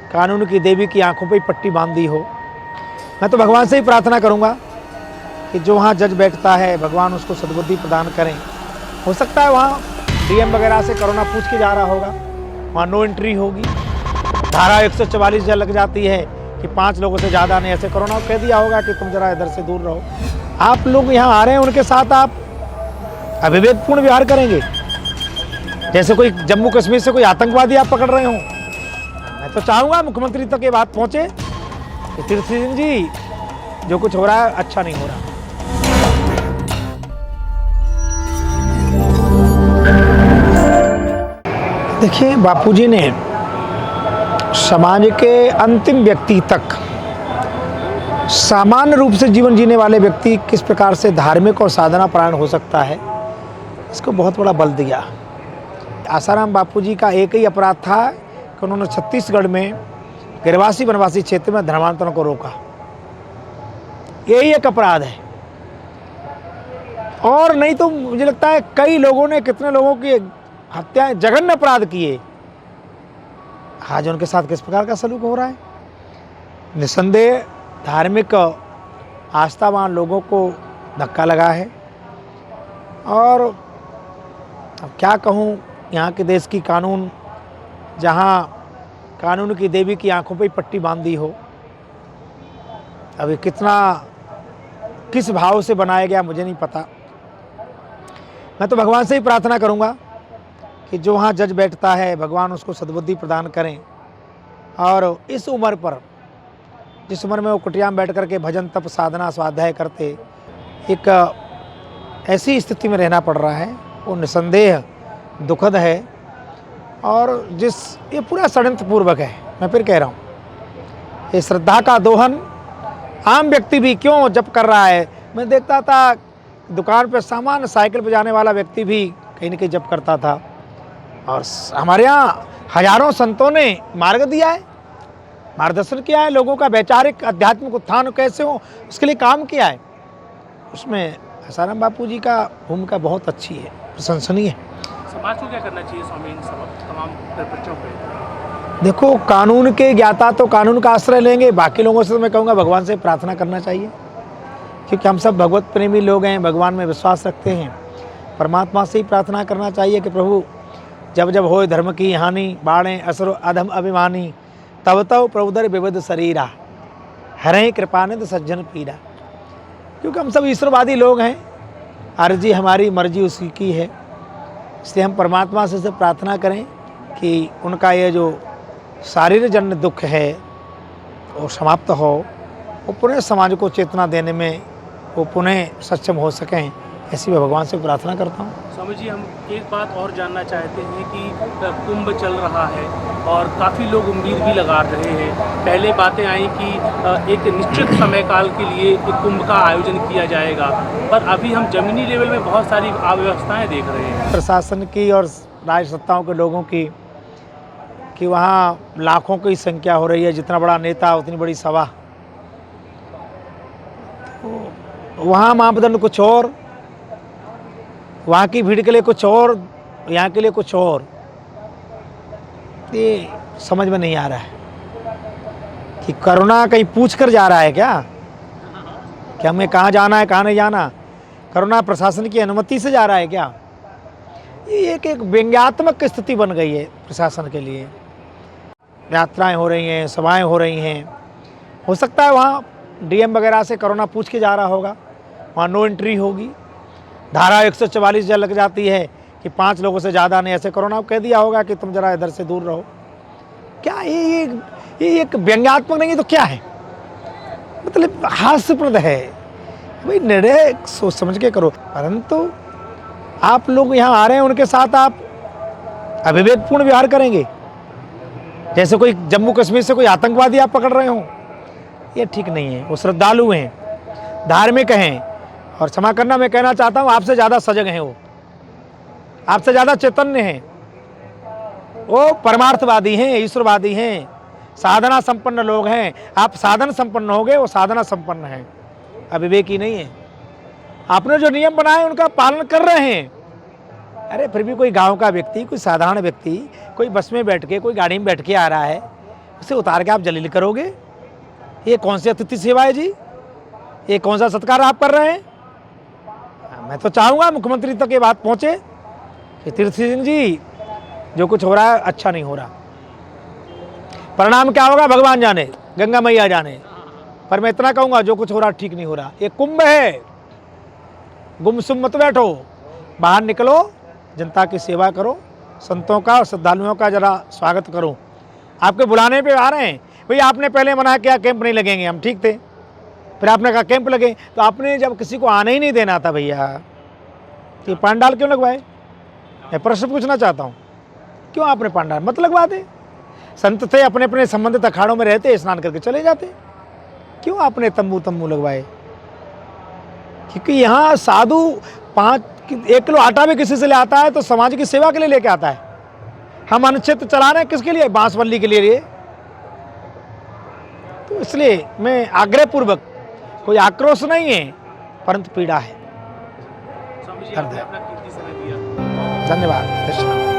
कानून की देवी की आंखों पे ही पट्टी बांध दी हो। मैं तो भगवान से ही प्रार्थना करूंगा कि जो वहाँ जज बैठता है भगवान उसको सद्बुद्धि प्रदान करें। हो सकता है वहाँ डीएम वगैरह से कोरोना पूछ के जा रहा होगा, वहाँ नो एंट्री होगी, धारा 144 जब लग जाती है कि 5 लोगों से ज़्यादा नहीं, ऐसे कोरोना को कह दिया होगा कि तुम जरा इधर से दूर रहो। आप लोग यहाँ आ रहे हैं, उनके साथ आप अविवेकपूर्ण व्यवहार करेंगे, जैसे कोई जम्मू कश्मीर से कोई आतंकवादी आप पकड़ रहे हो। मैं तो चाहूँगा मुख्यमंत्री तक ये बात पहुँचे कि तीर्थ सिंह जी जो कुछ हो रहा है अच्छा नहीं हो रहा। देखिए, बापूजी ने समाज के अंतिम व्यक्ति तक सामान्य रूप से जीवन जीने वाले व्यक्ति किस प्रकार से धार्मिक और साधना परायण हो सकता है, इसको बहुत बड़ा बल दिया। आसाराम बापूजी का एक ही अपराध था कि उन्होंने छत्तीसगढ़ में गिरवासी वनवासी क्षेत्र में धर्मांतरण को रोका। यही एक अपराध है, और नहीं तो मुझे लगता है कई लोगों ने, कितने लोगों की हत्याएं, जघन्य अपराध किए। आज उनके साथ किस प्रकार का सलूक हो रहा है। निसंदेह धार्मिक आस्थावान लोगों को धक्का लगा है। और अब क्या कहूँ, यहाँ के देश की कानून, जहाँ कानून की देवी की आंखों पे ही पट्टी बांध दी हो, अभी किस भाव से बनाया गया मुझे नहीं पता। मैं तो भगवान से ही प्रार्थना करूंगा कि जो वहाँ जज बैठता है भगवान उसको सद्बुद्धि प्रदान करें। और इस उम्र पर, जिस उम्र में वो कुटिया में बैठ करके भजन तप साधना स्वाध्याय करते, एक ऐसी स्थिति में रहना पड़ रहा है, वो निसंदेह दुखद है। और ये पूरा षड्यंत्र पूर्वक है। मैं फिर कह रहा हूँ, ये श्रद्धा का दोहन आम व्यक्ति भी क्यों जप कर रहा है। मैं देखता था दुकान पे सामान्य साइकिल पे जाने वाला व्यक्ति भी कहीं न कहीं जप करता था। और हमारे यहाँ हजारों संतों ने मार्ग दिया है, मार्गदर्शन किया है, लोगों का वैचारिक आध्यात्मिक उत्थान कैसे हो उसके लिए काम किया है। उसमें आसाराम बापूजी का भूमिका बहुत अच्छी है, प्रशंसनीय है। समाज को क्या करना चाहिए स्वामी इन तमाम परिप्रेक्ष्यों पे? देखो, कानून के ज्ञाता तो कानून का आश्रय लेंगे, बाकी लोगों से तो मैं कहूँगा भगवान से प्रार्थना करना चाहिए, क्योंकि हम सब भगवत प्रेमी लोग हैं, भगवान में विश्वास रखते हैं। परमात्मा से ही प्रार्थना करना चाहिए कि प्रभु जब जब होए धर्म की हानि, बाणे असुर अधम अभिमानी, तब तब प्रभुदर विविध शरीरा, हरें कृपानिध सज्जन पीरा। क्योंकि हम सब ईश्वरवादी लोग हैं, अर्जी हमारी मर्जी उसी की है। इसलिए हम परमात्मा से प्रार्थना करें कि उनका ये जो शारीरिक जन्य दुख है वो समाप्त हो, वो पुनः समाज को चेतना देने में वो पुनः सक्षम हो सकें, ऐसी मैं भगवान से प्रार्थना करता हूँ। स्वामी जी, हम एक बात और जानना चाहते हैं कि कुंभ चल रहा है और काफ़ी लोग उम्मीद भी लगा रहे हैं। पहले बातें आई कि एक निश्चित समय काल के लिए एक कुंभ का आयोजन किया जाएगा, पर अभी हम जमीनी लेवल में बहुत सारी अव्यवस्थाएं देख रहे हैं प्रशासन की और राज्य सत्ताओं के लोगों की, कि वहाँ लाखों की संख्या हो रही है, जितना बड़ा नेता उतनी बड़ी सभा। तो वहाँ मापदंड कुछ और, वहाँ की भीड़ के लिए कुछ और, यहाँ के लिए कुछ और, ये समझ में नहीं आ रहा है कि कोरोना कहीं पूछ कर जा रहा है क्या, कि हमें कहाँ जाना है कहाँ नहीं जाना। कोरोना प्रशासन की अनुमति से जा रहा है क्या। ये एक व्यंग्यात्मक स्थिति बन गई है प्रशासन के लिए। यात्राएं हो रही हैं, सभाएं हो रही हैं, हो सकता है वहाँ डीएम वगैरह से कोरोना पूछ के जा रहा होगा, वहाँ नो एंट्री होगी, धारा 144 जब लग जाती है कि 5 लोगों से ज़्यादा नहीं, ऐसे कोरोना को कह दिया होगा कि तुम जरा इधर से दूर रहो। क्या ये एक व्यंग्यात्मक नहीं तो क्या है, मतलब हास्यप्रद है। भाई निर्णय सोच समझ के करो, परंतु आप लोग यहाँ आ रहे हैं, उनके साथ आप अविवेकपूर्ण व्यवहार करेंगे, जैसे कोई जम्मू कश्मीर से कोई आतंकवादी आप पकड़ रहे हो। ये ठीक नहीं है। वो श्रद्धालु हैं, धार्मिक हैं, और क्षमा करना मैं कहना चाहता हूँ, आपसे ज़्यादा सजग हैं, वो आपसे ज़्यादा चैतन्य हैं, वो परमार्थवादी हैं, ईश्वरवादी हैं, साधना संपन्न लोग हैं। आप साधन संपन्न हो गए, वो साधना संपन्न हैं, अविवेकी नहीं है। आपने जो नियम बनाए उनका पालन कर रहे हैं। अरे फिर भी कोई गांव का व्यक्ति, कोई साधारण व्यक्ति, कोई बस में बैठ के, कोई गाड़ी में बैठ के आ रहा है, उसे उतार के आप जलील करोगे? ये कौन सी अतिथि सेवा है जी? ये कौन सा सत्कार आप कर रहे हैं? मैं तो चाहूँगा मुख्यमंत्री तक ये बात पहुँचे कि तीर्थ सिंह जी, जो कुछ हो रहा है अच्छा नहीं हो रहा। परिणाम क्या होगा भगवान जाने, गंगा मैया जाने, पर मैं इतना कहूँगा जो कुछ हो रहा ठीक नहीं हो रहा। ये कुंभ है, गुमसुम मत बैठो, बाहर निकलो, जनता की सेवा करो, संतों का और श्रद्धालुओं का जरा स्वागत करो। आपके बुलाने पे आ रहे हैं भाई, आपने पहले मना किया कैंप नहीं लगेंगे, हम ठीक थे, फिर आपने कहा कैंप लगे, तो आपने जब किसी को आने ही नहीं देना था भैया, तो पांडाल क्यों लगवाए? मैं प्रश्न पूछना चाहता हूँ, क्यों आपने पांडाल मत लगवा दे? संत थे, अपने अपने संबंधित अखाड़ों में रहते, स्नान करके चले जाते, क्यों आपने तंबू लगवाए? क्योंकि यहाँ साधु 1 किलो आटा भी किसी से ले आता है तो समाज की सेवा के लिए लेके आता है। हम अनुच्छेद चला रहे हैं किसके लिए? बांसबल्ली के लिए। तो इसलिए मैं आग्रहपूर्वक, कोई आक्रोश नहीं है, परंतु पीड़ा है। स्वामी जी, आपने अपना कीमती समय दिया। धन्यवाद।